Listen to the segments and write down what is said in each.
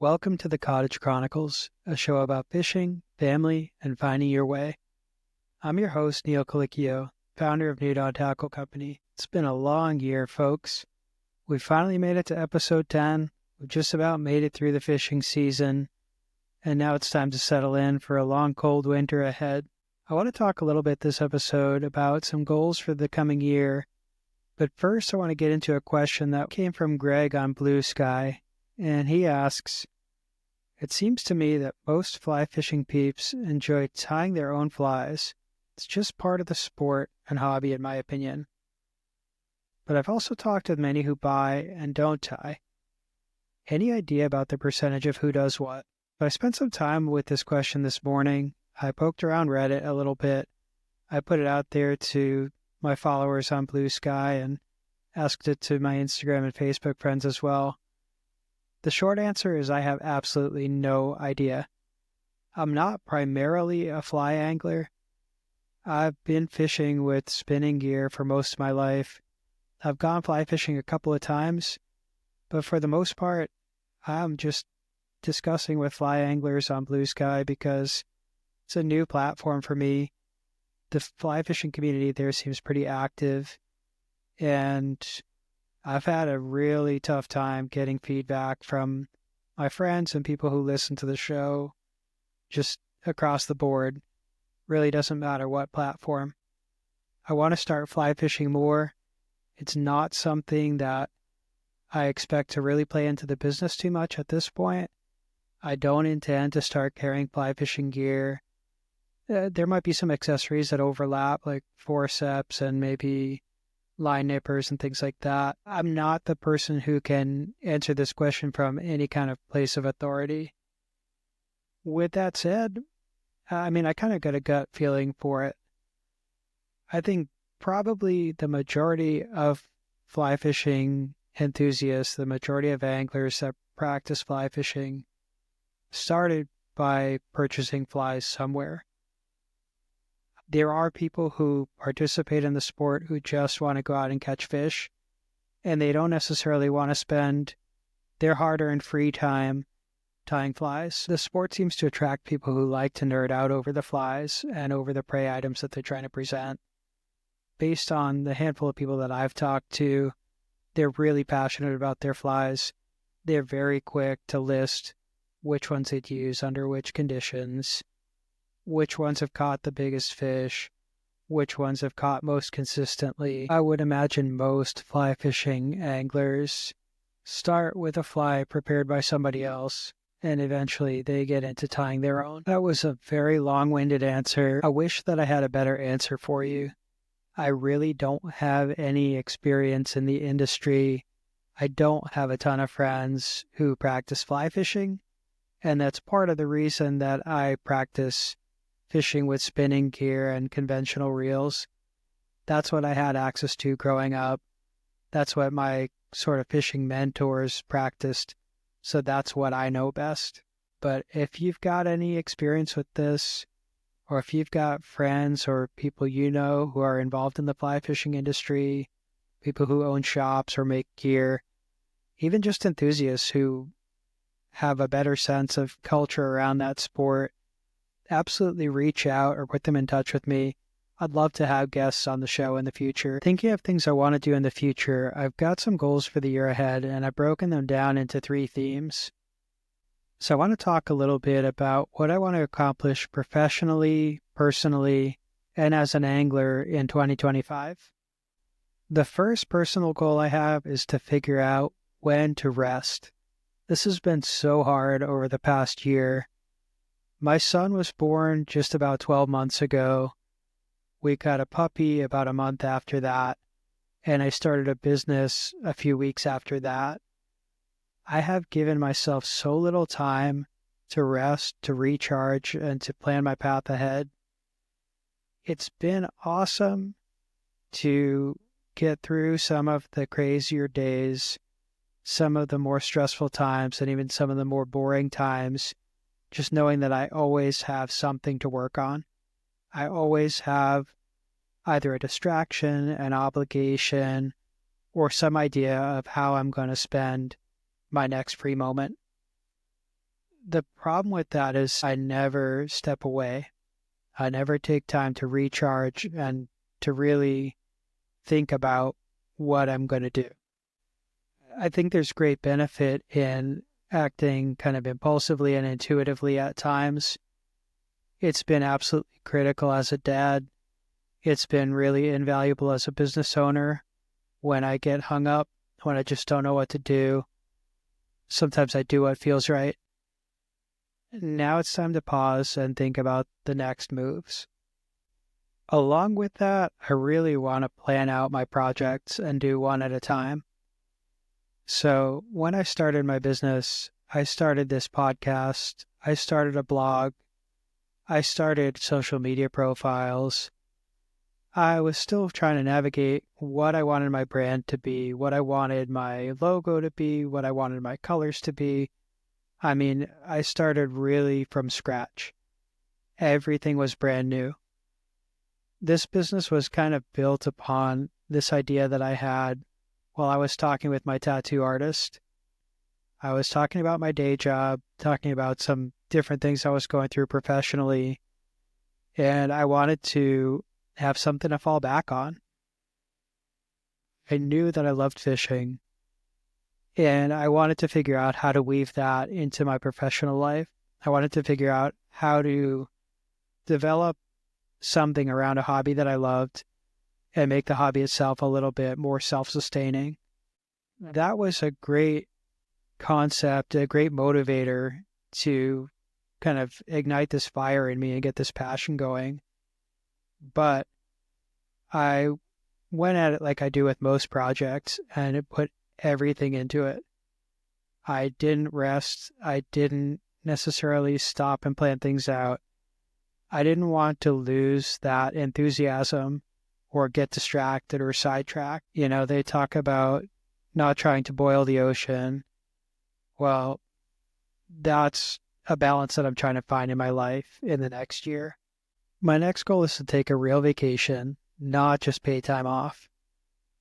Welcome to the Cottage Chronicles, a show about fishing, family, and finding your way. I'm your host, Neil Colicchio, founder of New Dawn Tackle Company. It's been a long year, folks. We finally made it to episode 10. We've just about made it through the fishing season, and now it's time to settle in for a long, cold winter ahead. I want to talk a little bit this episode about some goals for the coming year, but first I want to get into a question that came from Greg on Blue Sky, and he asks, "It seems to me that most fly fishing peeps enjoy tying their own flies. It's just part of the sport and hobby, in my opinion. But I've also talked with many who buy and don't tie. Any idea about the percentage of who does what?" So I spent some time with this question this morning. I poked around Reddit a little bit. I put it out there to my followers on Blue Sky and asked it to my Instagram and Facebook friends as well. The short answer is I have absolutely no idea. I'm not primarily a fly angler. I've been fishing with spinning gear for most of my life. I've gone fly fishing a couple of times, but for the most part, I'm just discussing with fly anglers on Blue Sky because it's a new platform for me. The fly fishing community there seems pretty active, and I've had a really tough time getting feedback from my friends and people who listen to the show just across the board. Really doesn't matter what platform. I want to start fly fishing more. It's not something that I expect to really play into the business too much at this point. I don't intend to start carrying fly fishing gear. There might be some accessories that overlap, like forceps and maybe line nippers and things like that. I'm not the person who can answer this question from any kind of place of authority. With that said, I kind of got a gut feeling for it. I think probably the majority of fly fishing enthusiasts, the majority of anglers that practice fly fishing, started by purchasing flies somewhere. There are people who participate in the sport who just want to go out and catch fish, and they don't necessarily want to spend their hard-earned free time tying flies. The sport seems to attract people who like to nerd out over the flies and over the prey items that they're trying to present. Based on the handful of people that I've talked to, they're really passionate about their flies. They're very quick to list which ones they'd use under which conditions, which ones have caught the biggest fish, which ones have caught most consistently. I would imagine most fly fishing anglers start with a fly prepared by somebody else, and eventually they get into tying their own. That was a very long-winded answer. I wish that I had a better answer for you. I really don't have any experience in the industry. I don't have a ton of friends who practice fly fishing, and that's part of the reason that I practice fishing with spinning gear and conventional reels. That's what I had access to growing up. That's what my sort of fishing mentors practiced. So that's what I know best. But if you've got any experience with this, or if you've got friends or people you know who are involved in the fly fishing industry, people who own shops or make gear, even just enthusiasts who have a better sense of culture around that sport, absolutely reach out or put them in touch with me. I'd love to have guests on the show in the future. Thinking of things I want to do in the future, I've got some goals for the year ahead, and I've broken them down into 3 themes. So I want to talk a little bit about what I want to accomplish professionally, personally, and as an angler in 2025. The first personal goal I have is to figure out when to rest. This has been so hard over the past year. My son was born just about 12 months ago. We got a puppy about a month after that, and I started a business a few weeks after that. I have given myself so little time to rest, to recharge, and to plan my path ahead. It's been awesome to get through some of the crazier days, some of the more stressful times, and even some of the more boring times, just knowing that I always have something to work on. I always have either a distraction, an obligation, or some idea of how I'm going to spend my next free moment. The problem with that is I never step away. I never take time to recharge and to really think about what I'm going to do. I think there's great benefit in acting kind of impulsively and intuitively at times. It's been absolutely critical as a dad. It's been really invaluable as a business owner when I get hung up, when I just don't know what to do. Sometimes I do what feels right. Now it's time to pause and think about the next moves. Along with that, I really want to plan out my projects and do one at a time. So when I started my business, I started this podcast, I started a blog, I started social media profiles. I was still trying to navigate what I wanted my brand to be, what I wanted my logo to be, what I wanted my colors to be. I mean, I started really from scratch. Everything was brand new. This business was kind of built upon this idea that I had while I was talking with my tattoo artist. I was talking about my day job, talking about some different things I was going through professionally, and I wanted to have something to fall back on. I knew that I loved fishing, and I wanted to figure out how to weave that into my professional life. I wanted to figure out how to develop something around a hobby that I loved and make the hobby itself a little bit more self-sustaining. That was a great concept, a great motivator to kind of ignite this fire in me and get this passion going. But I went at it like I do with most projects and put everything into it. I didn't rest. I didn't necessarily stop and plan things out. I didn't want to lose that enthusiasm or get distracted or sidetracked. They talk about not trying to boil the ocean. Well, that's a balance that I'm trying to find in my life in the next year. My next goal is to take a real vacation, not just pay time off.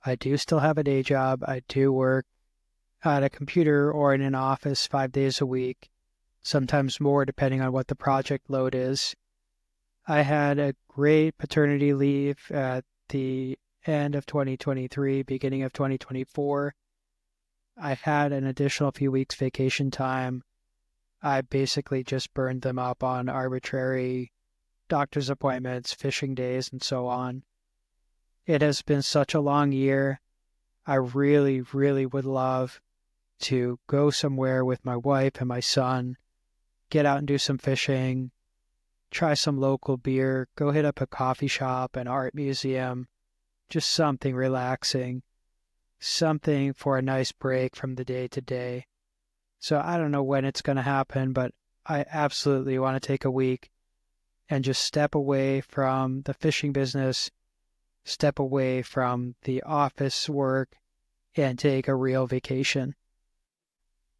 I do still have a day job. I do work at a computer or in an office 5 days a week, sometimes more depending on what the project load is. I had a great paternity leave at the end of 2023, beginning of 2024. I had an additional few weeks vacation time. I basically just burned them up on arbitrary doctor's appointments, fishing days, and so on. It has been such a long year. I really, really would love to go somewhere with my wife and my son, get out and do some fishing, try some local beer, go hit up a coffee shop, an art museum, just something relaxing, something for a nice break from the day to day. So I don't know when it's going to happen, but I absolutely want to take a week and just step away from the fishing business, step away from the office work, and take a real vacation.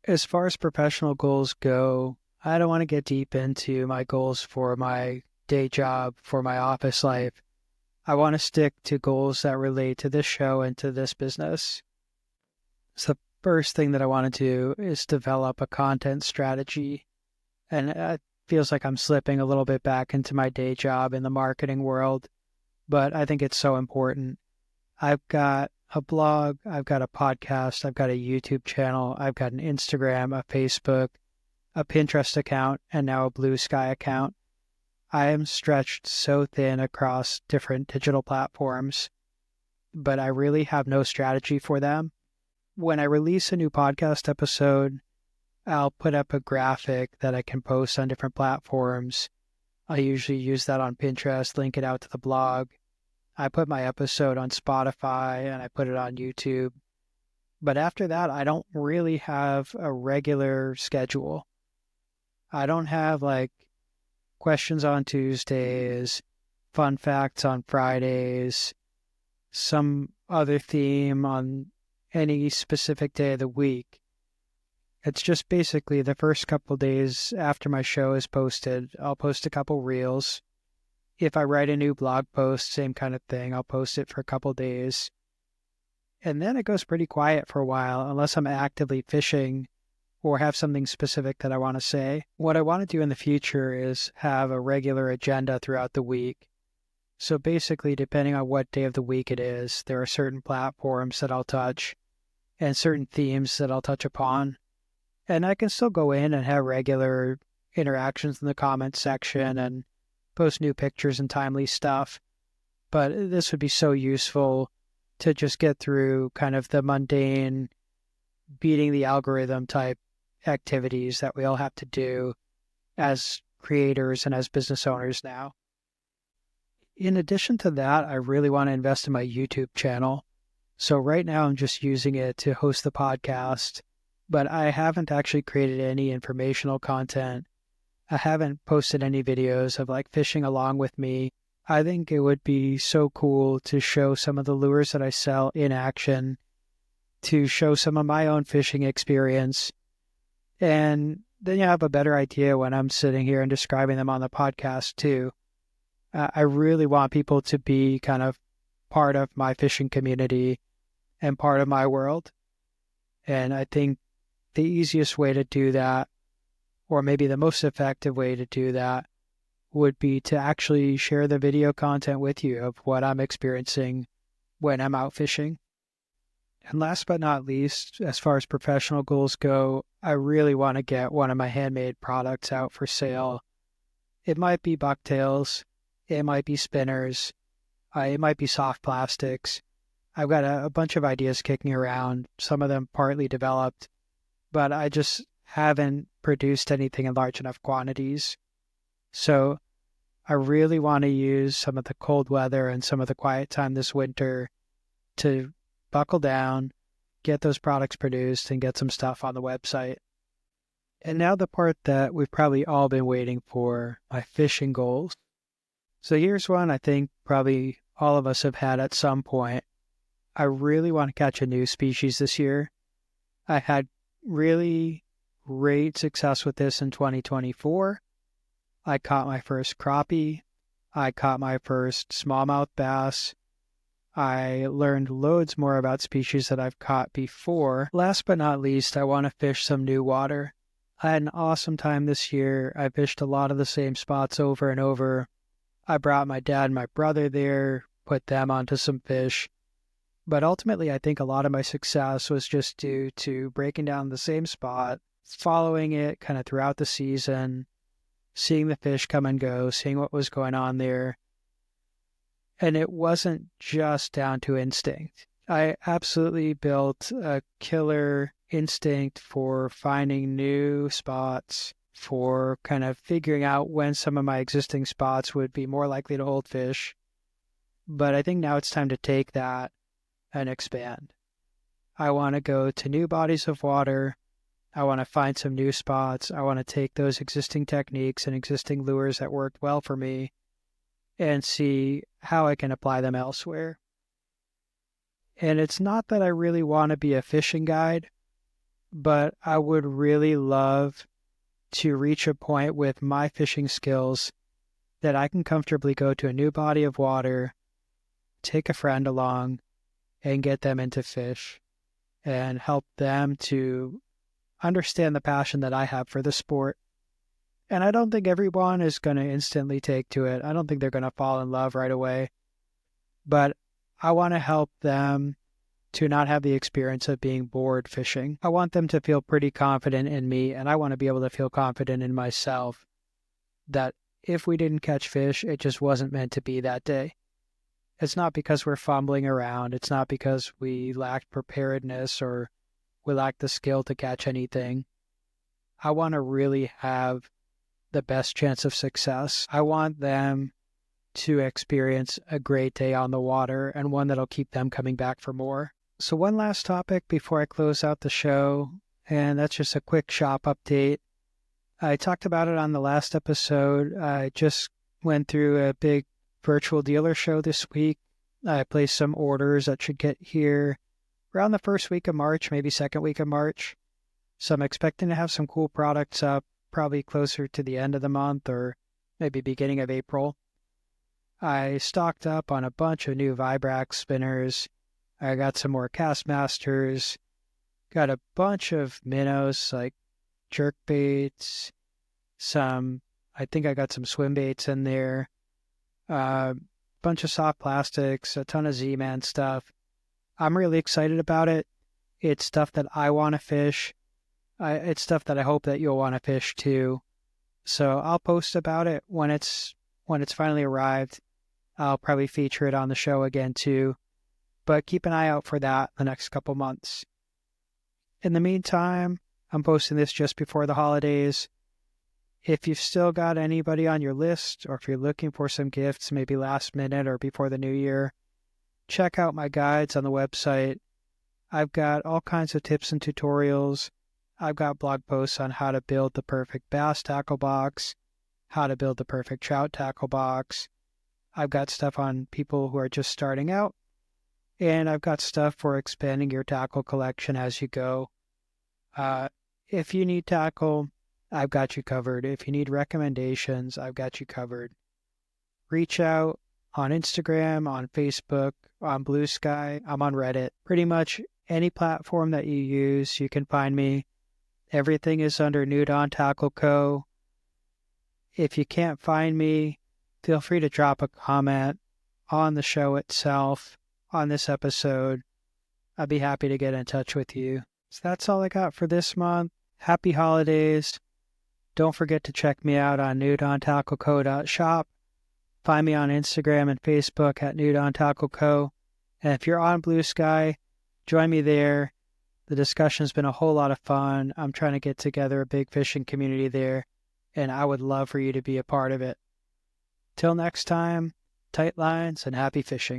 As far as professional goals go, I don't want to get deep into my goals for my day job, for my office life. I want to stick to goals that relate to this show and to this business. So the first thing that I want to do is develop a content strategy. And it feels like I'm slipping a little bit back into my day job in the marketing world, but I think it's so important. I've got a blog, I've got a podcast, I've got a YouTube channel, I've got an Instagram, a Facebook, a Pinterest account, and now a Blue Sky account. I am stretched so thin across different digital platforms, but I really have no strategy for them. When I release a new podcast episode, I'll put up a graphic that I can post on different platforms. I usually use that on Pinterest, link it out to the blog. I put my episode on Spotify and I put it on YouTube. But after that, I don't really have a regular schedule. I don't have like questions on Tuesdays, fun facts on Fridays, some other theme on any specific day of the week. It's just basically the first couple days after my show is posted, I'll post a couple reels. If I write a new blog post, same kind of thing, I'll post it for a couple days. And then it goes pretty quiet for a while, unless I'm actively fishing. or have something specific that I want to say. What I want to do in the future is have a regular agenda throughout the week. So basically, depending on what day of the week it is, there are certain platforms that I'll touch and certain themes that I'll touch upon. And I can still go in and have regular interactions in the comments section and post new pictures and timely stuff. But this would be so useful to just get through kind of the mundane, beating the algorithm type activities that we all have to do as creators and as business owners now. In addition to that, I really want to invest in my YouTube channel. So right now I'm just using it to host the podcast, but I haven't actually created any informational content. I haven't posted any videos of like fishing along with me. I think it would be so cool to show some of the lures that I sell in action, to show some of my own fishing experience. And then you have a better idea when I'm sitting here and describing them on the podcast too. I really want people to be kind of part of my fishing community and part of my world. And I think the easiest way to do that, or maybe the most effective way to do that, would be to actually share the video content with you of what I'm experiencing when I'm out fishing. And last but not least, as far as professional goals go, I really want to get one of my handmade products out for sale. It might be bucktails, it might be spinners, it might be soft plastics. I've got a bunch of ideas kicking around, some of them partly developed, but I just haven't produced anything in large enough quantities. So I really want to use some of the cold weather and some of the quiet time this winter to buckle down, get those products produced, and get some stuff on the website. And now the part that we've probably all been waiting for, my fishing goals. So here's one I think probably all of us have had at some point. I really want to catch a new species this year. I had really great success with this in 2024. I caught my first crappie. I caught my first smallmouth bass. I learned loads more about species that I've caught before. Last but not least, I want to fish some new water. I had an awesome time this year. I fished a lot of the same spots over and over. I brought my dad and my brother there, put them onto some fish. But ultimately, I think a lot of my success was just due to breaking down the same spot, following it kind of throughout the season, seeing the fish come and go, seeing what was going on there. And it wasn't just down to instinct. I absolutely built a killer instinct for finding new spots, for kind of figuring out when some of my existing spots would be more likely to hold fish. But I think now it's time to take that and expand. I want to go to new bodies of water. I want to find some new spots. I want to take those existing techniques and existing lures that worked well for me and see how I can apply them elsewhere. And it's not that I really want to be a fishing guide, but I would really love to reach a point with my fishing skills that I can comfortably go to a new body of water, take a friend along, and get them into fish and help them to understand the passion that I have for the sport. And I don't think everyone is going to instantly take to it. I don't think they're going to fall in love right away. But I want to help them to not have the experience of being bored fishing. I want them to feel pretty confident in me, and I want to be able to feel confident in myself that if we didn't catch fish, it just wasn't meant to be that day. It's not because we're fumbling around. It's not because we lacked preparedness or we lack the skill to catch anything. I want to really have the best chance of success. I want them to experience a great day on the water and one that'll keep them coming back for more. So one last topic before I close out the show, and that's just a quick shop update. I talked about it on the last episode. I just went through a big virtual dealer show this week. I placed some orders that should get here around the first week of March, maybe second week of March. So I'm expecting to have some cool products up probably closer to the end of the month or maybe beginning of April. I stocked up on a bunch of new Vibrax spinners. I got some more Castmasters. Got a bunch of minnows, like jerk baits, I think I got some swim baits in there, bunch of soft plastics, a ton of Z-Man stuff. I'm really excited about it. It's stuff that I want to fish. It's stuff that I hope that you'll want to fish too. So I'll post about it when it's finally arrived. I'll probably feature it on the show again too. But keep an eye out for that the next couple months. In the meantime, I'm posting this just before the holidays. If you've still got anybody on your list, or if you're looking for some gifts, maybe last minute or before the new year, check out my guides on the website. I've got all kinds of tips and tutorials. I've got blog posts on how to build the perfect bass tackle box, how to build the perfect trout tackle box. I've got stuff on people who are just starting out, and I've got stuff for expanding your tackle collection as you go. If you need tackle, I've got you covered. If you need recommendations, I've got you covered. Reach out on Instagram, on Facebook, on Blue Sky. I'm on Reddit. Pretty much any platform that you use, you can find me. Everything is under Nude on Tackle Co. If you can't find me, feel free to drop a comment on the show itself, on this episode. I'd be happy to get in touch with you. So that's all I got for this month. Happy holidays. Don't forget to check me out on nudeontackleco.shop. Find me on Instagram and Facebook at nudeontackleco. And if you're on Blue Sky, join me there. The discussion's been a whole lot of fun. I'm trying to get together a big fishing community there, and I would love for you to be a part of it. Till next time, tight lines and happy fishing.